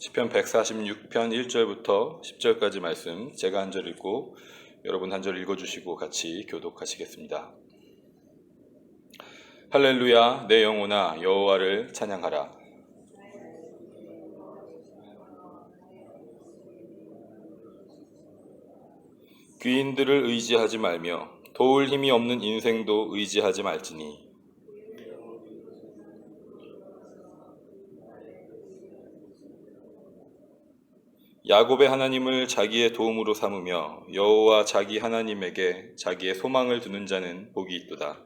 시편 146편 1절부터 10절까지 말씀 제가 한 절 읽고 여러분 한 절 읽어주시고 같이 교독하시겠습니다. 할렐루야, 내 영혼아 여호와를 찬양하라. 귀인들을 의지하지 말며 도울 힘이 없는 인생도 의지하지 말지니 야곱의 하나님을 자기의 도움으로 삼으며 여호와 자기 하나님에게 자기의 소망을 두는 자는 복이 있도다.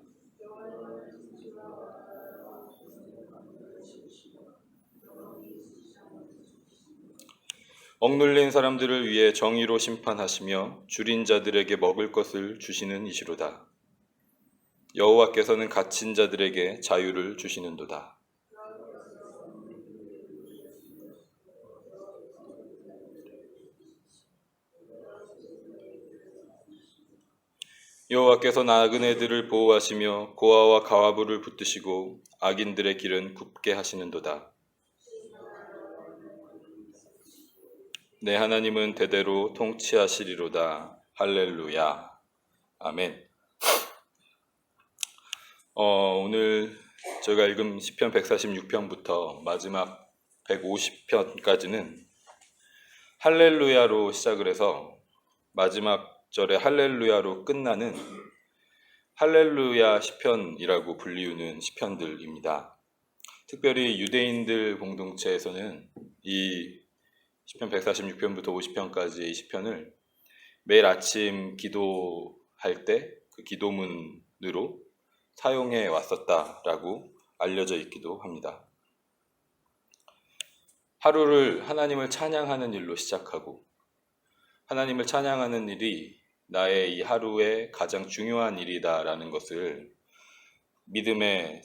억눌린 사람들을 위해 정의로 심판하시며 줄인 자들에게 먹을 것을 주시는 이시로다. 여호와께서는 갇힌 자들에게 자유를 주시는도다. 여호와께서 나그네들을 보호하시며 고아와 가와부를 붙드시고 악인들의 길은 굽게 하시는도다. 내 하나님은 대대로 통치하시리로다. 할렐루야. 아멘. 오늘 저희가 읽은 시편 146편부터 마지막 150편까지는 할렐루야로 시작을 해서 마지막 절에 할렐루야로 끝나는 할렐루야 시편이라고 불리우는 시편들입니다. 특별히 유대인들 공동체에서는 이 시편 146편부터 50편까지의 시편을 매일 아침 기도할 때 그 기도문으로 사용해 왔었다라고 알려져 있기도 합니다. 하루를 하나님을 찬양하는 일로 시작하고 하나님을 찬양하는 일이 나의 이 하루의 가장 중요한 일이다라는 것을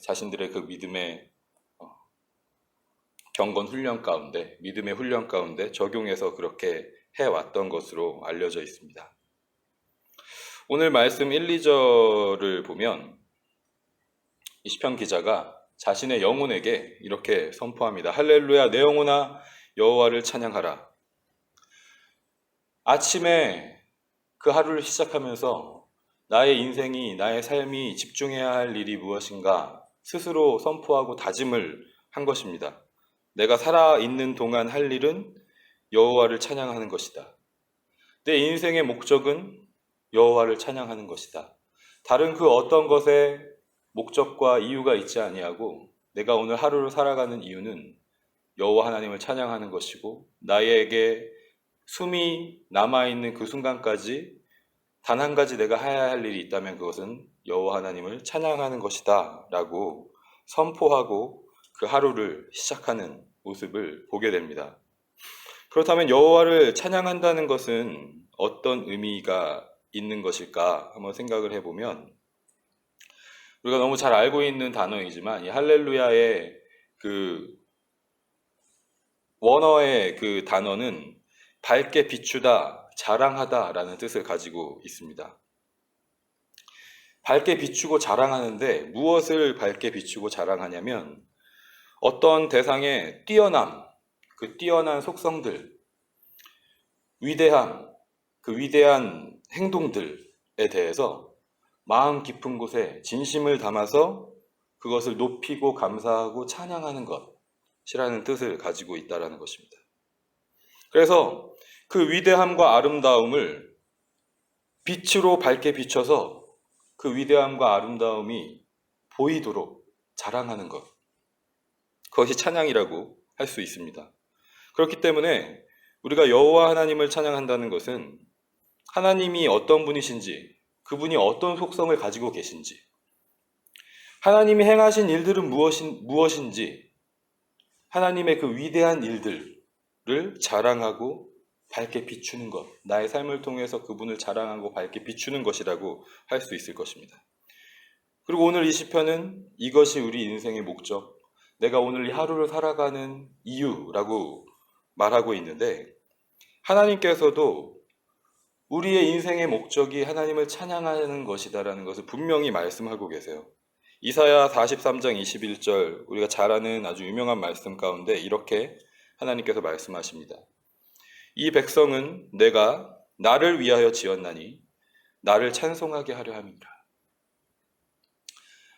자신들의 그 믿음의 경건 훈련 가운데, 믿음의 훈련 가운데 적용해서 그렇게 해왔던 것으로 알려져 있습니다. 오늘 말씀 1, 2절을 보면 이 시편 기자가 자신의 영혼에게 이렇게 선포합니다. 할렐루야, 내 영혼아 여호와를 찬양하라. 아침에 그 하루를 시작하면서 나의 인생이, 나의 삶이 집중해야 할 일이 무엇인가 스스로 선포하고 다짐을 한 것입니다. 내가 살아있는 동안 할 일은 여호와를 찬양하는 것이다. 내 인생의 목적은 여호와를 찬양하는 것이다. 다른 그 어떤 것에 목적과 이유가 있지 아니하고 내가 오늘 하루를 살아가는 이유는 여호와 하나님을 찬양하는 것이고 나에게 숨이 남아있는 그 순간까지 단 한 가지 내가 해야 할 일이 있다면 그것은 여호와 하나님을 찬양하는 것이다 라고 선포하고 그 하루를 시작하는 모습을 보게 됩니다. 그렇다면 여호와를 찬양한다는 것은 어떤 의미가 있는 것일까 한번 생각을 해보면 우리가 너무 잘 알고 있는 단어이지만 이 할렐루야의 그 원어의 그 단어는 밝게 비추다, 자랑하다 라는 뜻을 가지고 있습니다. 밝게 비추고 자랑하는데 무엇을 밝게 비추고 자랑하냐면 어떤 대상의 뛰어남, 그 뛰어난 속성들, 위대함, 그 위대한 행동들에 대해서 마음 깊은 곳에 진심을 담아서 그것을 높이고 감사하고 찬양하는 것이라는 뜻을 가지고 있다는 것입니다. 그래서 그 위대함과 아름다움을 빛으로 밝게 비춰서 그 위대함과 아름다움이 보이도록 자랑하는 것. 그것이 찬양이라고 할 수 있습니다. 그렇기 때문에 우리가 여호와 하나님을 찬양한다는 것은 하나님이 어떤 분이신지, 그분이 어떤 속성을 가지고 계신지, 하나님이 행하신 일들은 무엇인지, 하나님의 그 위대한 일들을 자랑하고 밝게 비추는 것, 나의 삶을 통해서 그분을 자랑하고 밝게 비추는 것이라고 할 수 있을 것입니다. 그리고 오늘 이 시편은 이것이 우리 인생의 목적, 내가 오늘 이 하루를 살아가는 이유라고 말하고 있는데 하나님께서도 우리의 인생의 목적이 하나님을 찬양하는 것이다라는 것을 분명히 말씀하고 계세요. 이사야 43장 21절 우리가 잘 아는 아주 유명한 말씀 가운데 이렇게 하나님께서 말씀하십니다. 이 백성은 내가 나를 위하여 지었나니 나를 찬송하게 하려 함이라.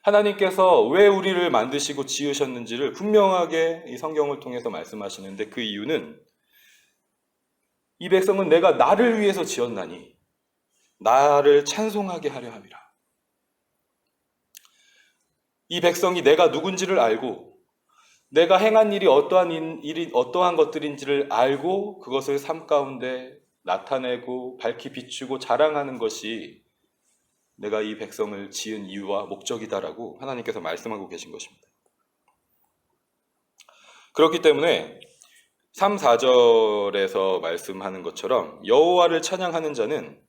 하나님께서 왜 우리를 만드시고 지으셨는지를 분명하게 이 성경을 통해서 말씀하시는데, 그 이유는 이 백성은 내가 나를 위해서 지었나니 나를 찬송하게 하려 함이라. 이 백성이 내가 누군지를 알고 내가 행한 일이 어떠한 것들인지를 알고 그것을 삶 가운데 나타내고 밝히 비추고 자랑하는 것이 내가 이 백성을 지은 이유와 목적이다라고 하나님께서 말씀하고 계신 것입니다. 그렇기 때문에 3, 4절에서 말씀하는 것처럼 여호와를 찬양하는 자는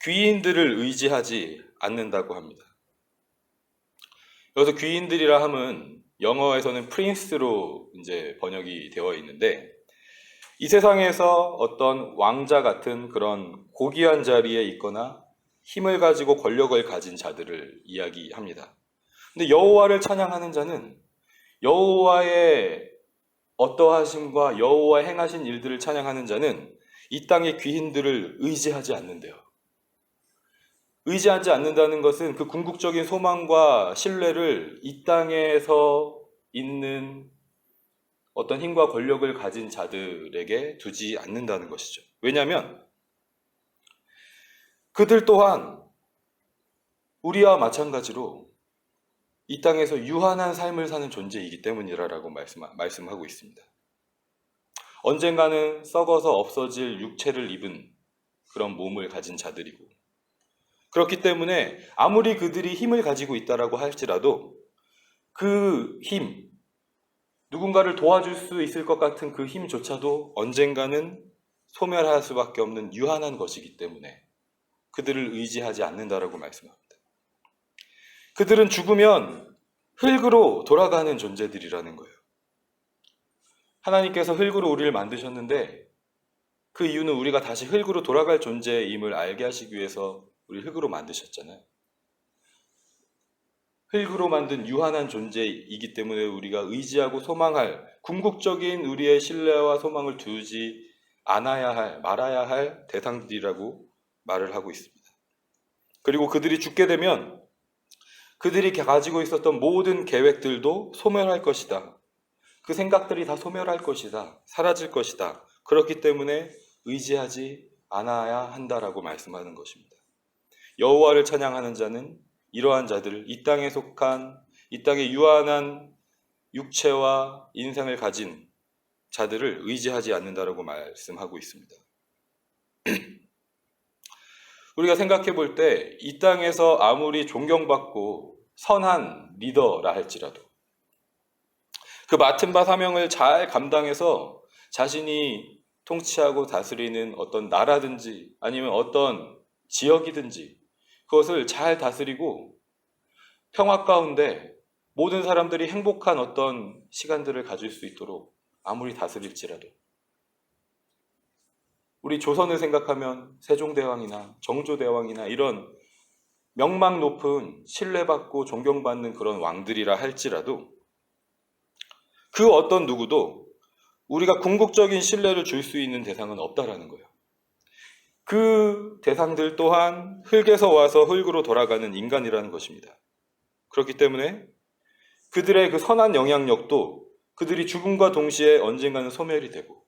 귀인들을 의지하지 않는다고 합니다. 여기서 귀인들이라 함은 영어에서는 프린스로 이제 번역이 되어 있는데, 이 세상에서 어떤 왕자 같은 그런 고귀한 자리에 있거나 힘을 가지고 권력을 가진 자들을 이야기합니다. 근데 여호와를 찬양하는 자는 여호와의 어떠하심과 여호와 행하신 일들을 찬양하는 자는 이 땅의 귀인들을 의지하지 않는데요. 의지하지 않는다는 것은 그 궁극적인 소망과 신뢰를 이 땅에서 있는 어떤 힘과 권력을 가진 자들에게 두지 않는다는 것이죠. 왜냐하면 그들 또한 우리와 마찬가지로 이 땅에서 유한한 삶을 사는 존재이기 때문이라고 말씀하고 있습니다. 언젠가는 썩어서 없어질 육체를 입은 그런 몸을 가진 자들이고, 그렇기 때문에 아무리 그들이 힘을 가지고 있다라고 할지라도 그 힘, 누군가를 도와줄 수 있을 것 같은 그 힘조차도 언젠가는 소멸할 수밖에 없는 유한한 것이기 때문에 그들을 의지하지 않는다라고 말씀합니다. 그들은 죽으면 흙으로 돌아가는 존재들이라는 거예요. 하나님께서 흙으로 우리를 만드셨는데 그 이유는 우리가 다시 흙으로 돌아갈 존재임을 알게 하시기 위해서 우리 흙으로 만드셨잖아요. 흙으로 만든 유한한 존재이기 때문에 우리가 의지하고 소망할, 궁극적인 우리의 신뢰와 소망을 두지 말아야 할 대상들이라고 말을 하고 있습니다. 그리고 그들이 죽게 되면 그들이 가지고 있었던 모든 계획들도 소멸할 것이다. 그 생각들이 다 소멸할 것이다. 사라질 것이다. 그렇기 때문에 의지하지 않아야 한다라고 말씀하는 것입니다. 여호와를 찬양하는 자는 이러한 자들을, 이 땅에 속한, 이 땅에 유한한 육체와 인생을 가진 자들을 의지하지 않는다라고 말씀하고 있습니다. 우리가 생각해 볼 때 이 땅에서 아무리 존경받고 선한 리더라 할지라도 그 맡은 바 사명을 잘 감당해서 자신이 통치하고 다스리는 어떤 나라든지 아니면 어떤 지역이든지 그것을 잘 다스리고 평화 가운데 모든 사람들이 행복한 어떤 시간들을 가질 수 있도록 아무리 다스릴지라도, 우리 조선을 생각하면 세종대왕이나 정조대왕이나 이런 명망 높은 신뢰받고 존경받는 그런 왕들이라 할지라도 그 어떤 누구도 우리가 궁극적인 신뢰를 줄 수 있는 대상은 없다라는 거예요. 그 대상들 또한 흙에서 와서 흙으로 돌아가는 인간이라는 것입니다. 그렇기 때문에 그들의 그 선한 영향력도 그들이 죽음과 동시에 언젠가는 소멸이 되고,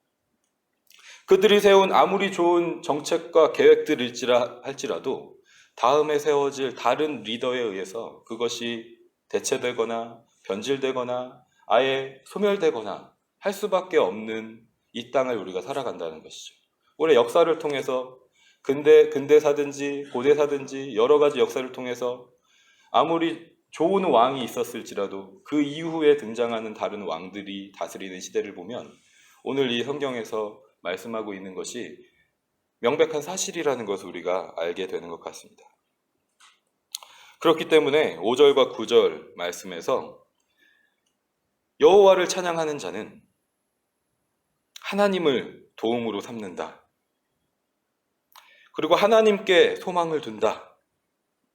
그들이 세운 아무리 좋은 정책과 계획들일지라 할지라도 다음에 세워질 다른 리더에 의해서 그것이 대체되거나 변질되거나 아예 소멸되거나 할 수밖에 없는 이 땅을 우리가 살아간다는 것이죠. 우리 역사를 통해서 근대사든지 고대사든지 여러 가지 역사를 통해서 아무리 좋은 왕이 있었을지라도 그 이후에 등장하는 다른 왕들이 다스리는 시대를 보면 오늘 이 성경에서 말씀하고 있는 것이 명백한 사실이라는 것을 우리가 알게 되는 것 같습니다. 그렇기 때문에 5절과 9절 말씀에서 여호와를 찬양하는 자는 하나님을 도움으로 삼는다. 그리고 하나님께 소망을 둔다.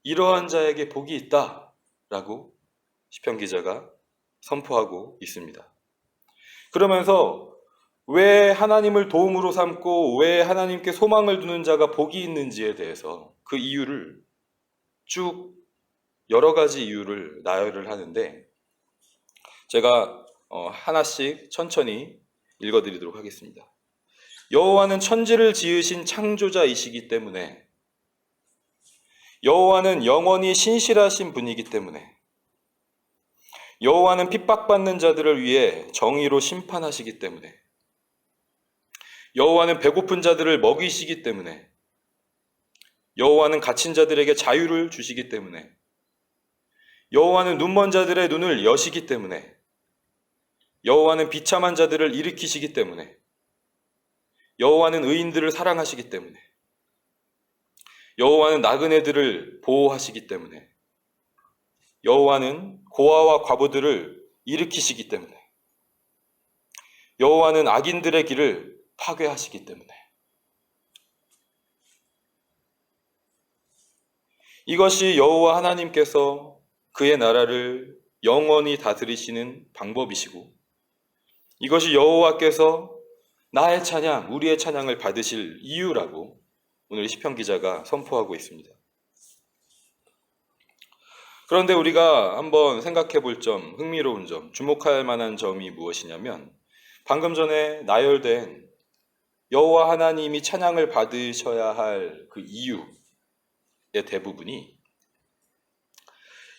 이러한 자에게 복이 있다. 라고 시편 기자가 선포하고 있습니다. 그러면서 왜 하나님을 도움으로 삼고 왜 하나님께 소망을 두는 자가 복이 있는지에 대해서 그 이유를 쭉 여러 가지 이유를 나열을 하는데 제가 하나씩 천천히 읽어드리도록 하겠습니다. 여호와는 천지를 지으신 창조자이시기 때문에, 여호와는 영원히 신실하신 분이기 때문에, 여호와는 핍박받는 자들을 위해 정의로 심판하시기 때문에, 여호와는 배고픈 자들을 먹이시기 때문에, 여호와는 갇힌 자들에게 자유를 주시기 때문에, 여호와는 눈먼 자들의 눈을 여시기 때문에, 여호와는 비참한 자들을 일으키시기 때문에, 여호와는 의인들을 사랑하시기 때문에, 여호와는 나그네들을 보호하시기 때문에, 여호와는 고아와 과부들을 일으키시기 때문에, 여호와는 악인들의 길을 파괴하시기 때문에. 이것이 여호와 하나님께서 그의 나라를 영원히 다스리시는 방법이시고, 이것이 여호와께서 나의 찬양, 우리의 찬양을 받으실 이유라고 오늘 시편 기자가 선포하고 있습니다. 그런데 우리가 한번 생각해 볼 점, 흥미로운 점, 주목할 만한 점이 무엇이냐면 방금 전에 나열된 여호와 하나님이 찬양을 받으셔야 할 그 이유의 대부분이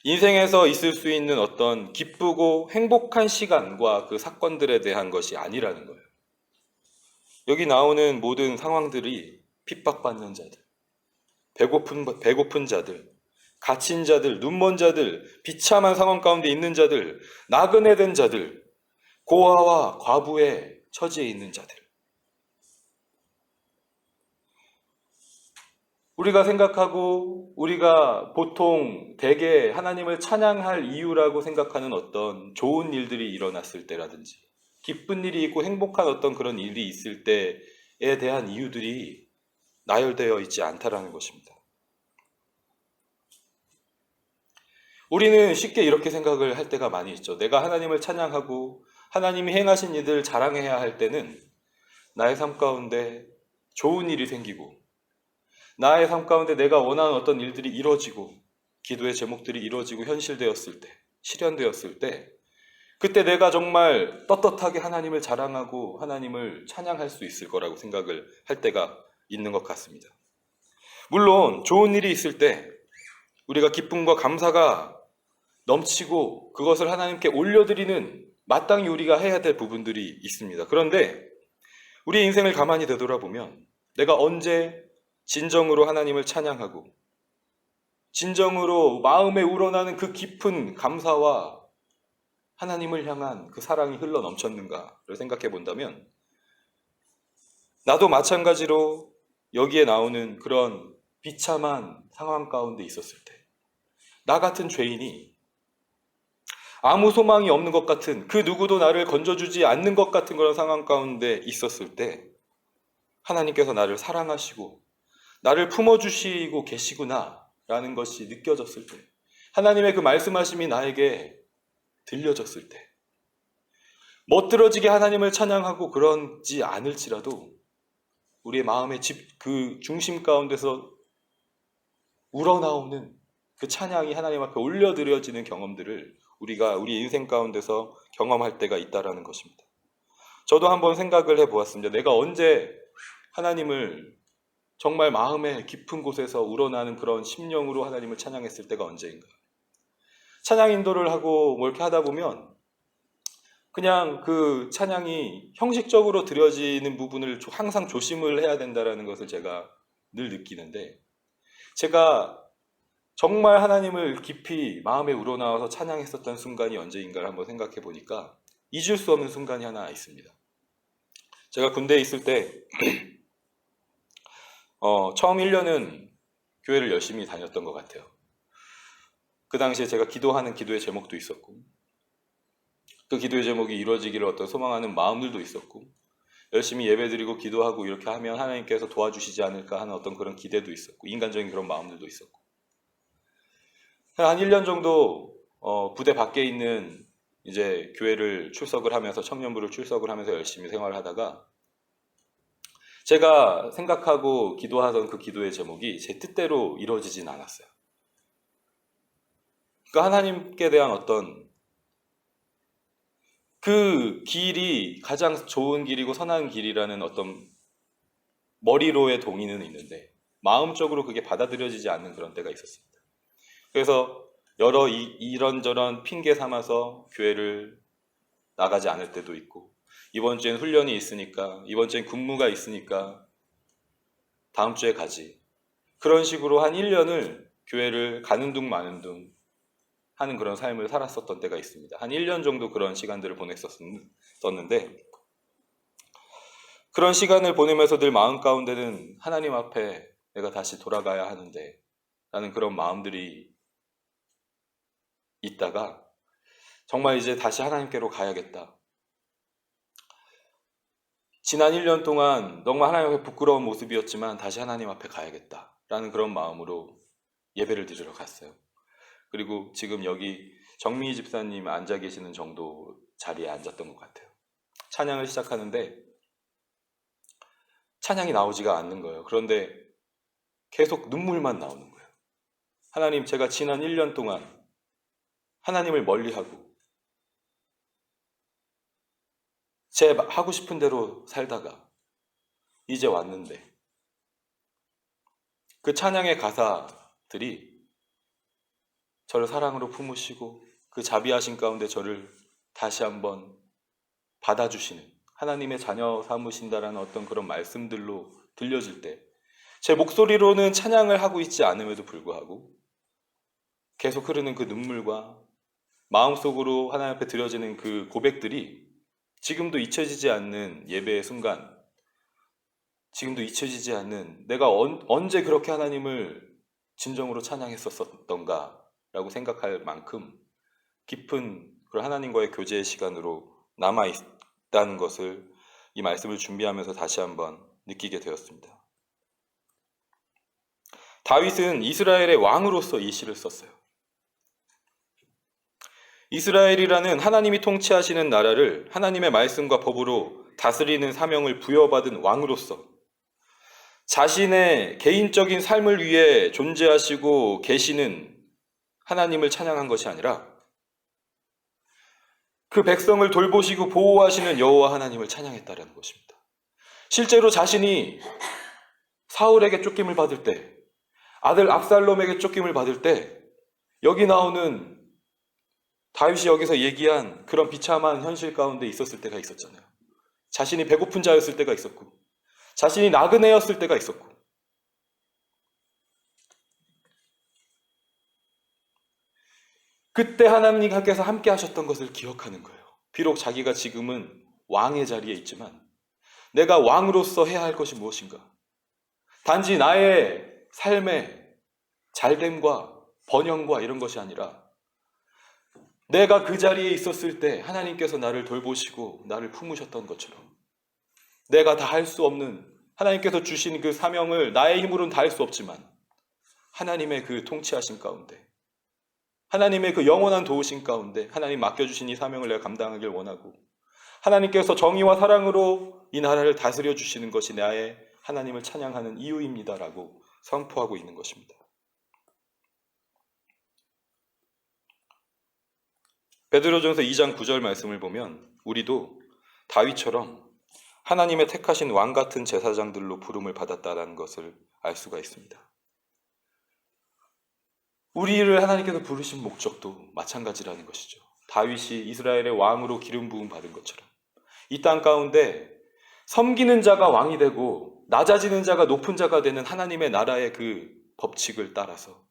인생에서 있을 수 있는 어떤 기쁘고 행복한 시간과 그 사건들에 대한 것이 아니라는 거예요. 여기 나오는 모든 상황들이 핍박받는 자들, 배고픈 자들, 갇힌 자들, 눈먼 자들, 비참한 상황 가운데 있는 자들, 나그네 된 자들, 고아와 과부의 처지에 있는 자들. 우리가 생각하고 우리가 보통 대개 하나님을 찬양할 이유라고 생각하는 어떤 좋은 일들이 일어났을 때라든지 기쁜 일이 있고 행복한 어떤 그런 일이 있을 때에 대한 이유들이 나열되어 있지 않다라는 것입니다. 우리는 쉽게 이렇게 생각을 할 때가 많이 있죠. 내가 하나님을 찬양하고 하나님이 행하신 일들을 자랑해야 할 때는 나의 삶 가운데 좋은 일이 생기고 나의 삶 가운데 내가 원하는 어떤 일들이 이루어지고 기도의 제목들이 이루어지고 현실되었을 때, 실현되었을 때 그때 내가 정말 떳떳하게 하나님을 자랑하고 하나님을 찬양할 수 있을 거라고 생각을 할 때가 있는 것 같습니다. 물론 좋은 일이 있을 때 우리가 기쁨과 감사가 넘치고 그것을 하나님께 올려드리는 마땅히 우리가 해야 될 부분들이 있습니다. 그런데 우리 인생을 가만히 되돌아보면 내가 언제 진정으로 하나님을 찬양하고 진정으로 마음에 우러나는 그 깊은 감사와 하나님을 향한 그 사랑이 흘러 넘쳤는가를 생각해 본다면 나도 마찬가지로 여기에 나오는 그런 비참한 상황 가운데 있었을 때 나 같은 죄인이 아무 소망이 없는 것 같은 그 누구도 나를 건져주지 않는 것 같은 그런 상황 가운데 있었을 때 하나님께서 나를 사랑하시고 나를 품어주시고 계시구나 라는 것이 느껴졌을 때 하나님의 그 말씀하심이 나에게 들려졌을 때 멋들어지게 하나님을 찬양하고 그러지 않을지라도 우리의 마음의 그 중심 가운데서 우러나오는 그 찬양이 하나님 앞에 올려드려지는 경험들을 우리가 우리 인생 가운데서 경험할 때가 있다라는 것입니다. 저도 한번 생각을 해보았습니다. 내가 언제 하나님을 정말 마음의 깊은 곳에서 우러나는 그런 심령으로 하나님을 찬양했을 때가 언제인가. 찬양 인도를 하고 뭐 이렇게 하다 보면 그냥 그 찬양이 형식적으로 드려지는 부분을 항상 조심을 해야 된다는 것을 제가 늘 느끼는데 제가 정말 하나님을 깊이 마음에 우러나와서 찬양했었던 순간이 언제인가를 한번 생각해 보니까 잊을 수 없는 순간이 하나 있습니다. 제가 군대에 있을 때 처음 1년은 교회를 열심히 다녔던 것 같아요. 그 당시에 제가 기도하는 기도의 제목도 있었고 그 기도의 제목이 이루어지기를 어떤 소망하는 마음들도 있었고 열심히 예배드리고 기도하고 이렇게 하면 하나님께서 도와주시지 않을까 하는 어떤 그런 기대도 있었고 인간적인 그런 마음들도 있었고 한 1년 정도 부대 밖에 있는 이제 교회를 출석을 하면서 청년부를 출석을 하면서 열심히 생활을 하다가 제가 생각하고 기도하던 그 기도의 제목이 제 뜻대로 이루어지진 않았어요. 그러니까 하나님께 대한 어떤 그 길이 가장 좋은 길이고 선한 길이라는 어떤 머리로의 동의는 있는데 마음적으로 그게 받아들여지지 않는 그런 때가 있었습니다. 그래서 여러 이런저런 핑계 삼아서 교회를 나가지 않을 때도 있고, 이번 주엔 훈련이 있으니까, 이번 주엔 군무가 있으니까 다음 주에 가지. 그런 식으로 한 1년을 교회를 가는 둥 마는 둥 하는 그런 삶을 살았었던 때가 있습니다. 한 1년 정도 그런 시간들을 보냈었는데, 그런 시간을 보내면서 늘 마음 가운데는 하나님 앞에 내가 다시 돌아가야 하는데 라는 그런 마음들이 있다가 정말 이제 다시 하나님께로 가야겠다. 지난 1년 동안 정말 하나님 앞에 부끄러운 모습이었지만 다시 하나님 앞에 가야겠다 라는 그런 마음으로 예배를 드리러 갔어요. 그리고 지금 여기 정미희 집사님 앉아 계시는 정도 자리에 앉았던 것 같아요. 찬양을 시작하는데 찬양이 나오지가 않는 거예요. 그런데 계속 눈물만 나오는 거예요. 하나님, 제가 지난 1년 동안 하나님을 멀리하고 제 하고 싶은 대로 살다가 이제 왔는데 그 찬양의 가사들이 저를 사랑으로 품으시고 그 자비하신 가운데 저를 다시 한번 받아주시는 하나님의 자녀 삼으신다라는 어떤 그런 말씀들로 들려질 때 제 목소리로는 찬양을 하고 있지 않음에도 불구하고 계속 흐르는 그 눈물과 마음속으로 하나님 앞에 드려지는 그 고백들이 지금도 잊혀지지 않는 예배의 순간, 지금도 잊혀지지 않는 내가 언제 그렇게 하나님을 진정으로 찬양했었던가 라고 생각할 만큼 깊은 그런 하나님과의 교제의 시간으로 남아있다는 것을 이 말씀을 준비하면서 다시 한번 느끼게 되었습니다. 다윗은 이스라엘의 왕으로서 이 시를 썼어요. 이스라엘이라는 하나님이 통치하시는 나라를 하나님의 말씀과 법으로 다스리는 사명을 부여받은 왕으로서 자신의 개인적인 삶을 위해 존재하시고 계시는 하나님을 찬양한 것이 아니라 그 백성을 돌보시고 보호하시는 여호와 하나님을 찬양했다는 것입니다. 실제로 자신이 사울에게 쫓김을 받을 때, 아들 압살롬에게 쫓김을 받을 때 여기 나오는 다윗이 여기서 얘기한 그런 비참한 현실 가운데 있었을 때가 있었잖아요. 자신이 배고픈 자였을 때가 있었고 자신이 나그네였을 때가 있었고 그때 하나님께서 함께 하셨던 것을 기억하는 거예요. 비록 자기가 지금은 왕의 자리에 있지만 내가 왕으로서 해야 할 것이 무엇인가? 단지 나의 삶의 잘됨과 번영과 이런 것이 아니라 내가 그 자리에 있었을 때 하나님께서 나를 돌보시고 나를 품으셨던 것처럼 내가 다 할 수 없는 하나님께서 주신 그 사명을 나의 힘으로는 다 할 수 없지만 하나님의 그 통치하신 가운데 하나님의 그 영원한 도우신 가운데 하나님 맡겨주신 이 사명을 내가 감당하길 원하고 하나님께서 정의와 사랑으로 이 나라를 다스려 주시는 것이 나의 하나님을 찬양하는 이유입니다라고 선포하고 있는 것입니다. 베드로전서 2장 9절 말씀을 보면 우리도 다윗처럼 하나님의 택하신 왕 같은 제사장들로 부름을 받았다는 것을 알 수가 있습니다. 우리를 하나님께서 부르신 목적도 마찬가지라는 것이죠. 다윗이 이스라엘의 왕으로 기름 부음 받은 것처럼 이 땅 가운데 섬기는 자가 왕이 되고 낮아지는 자가 높은 자가 되는 하나님의 나라의 그 법칙을 따라서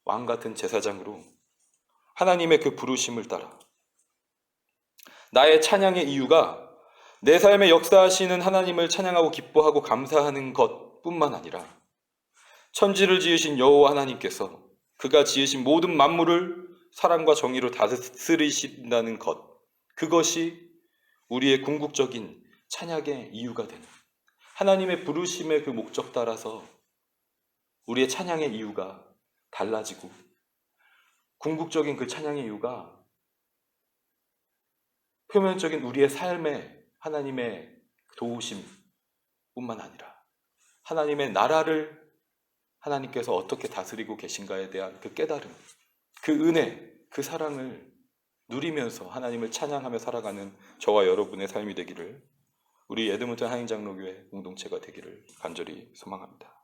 왕 같은 제사장으로 하나님의 그 부르심을 따라 나의 찬양의 이유가 내 삶에 역사하시는 하나님을 찬양하고 기뻐하고 감사하는 것뿐만 아니라 천지를 지으신 여호와 하나님께서 그가 지으신 모든 만물을 사랑과 정의로 다스리신다는 것, 그것이 우리의 궁극적인 찬양의 이유가 되는 하나님의 부르심의 그 목적 따라서 우리의 찬양의 이유가 달라지고 궁극적인 그 찬양의 이유가 표면적인 우리의 삶에 하나님의 도우심뿐만 아니라 하나님의 나라를 하나님께서 어떻게 다스리고 계신가에 대한 그 깨달음, 그 은혜, 그 사랑을 누리면서 하나님을 찬양하며 살아가는 저와 여러분의 삶이 되기를, 우리 에드문턴 한인장로교회 공동체가 되기를 간절히 소망합니다.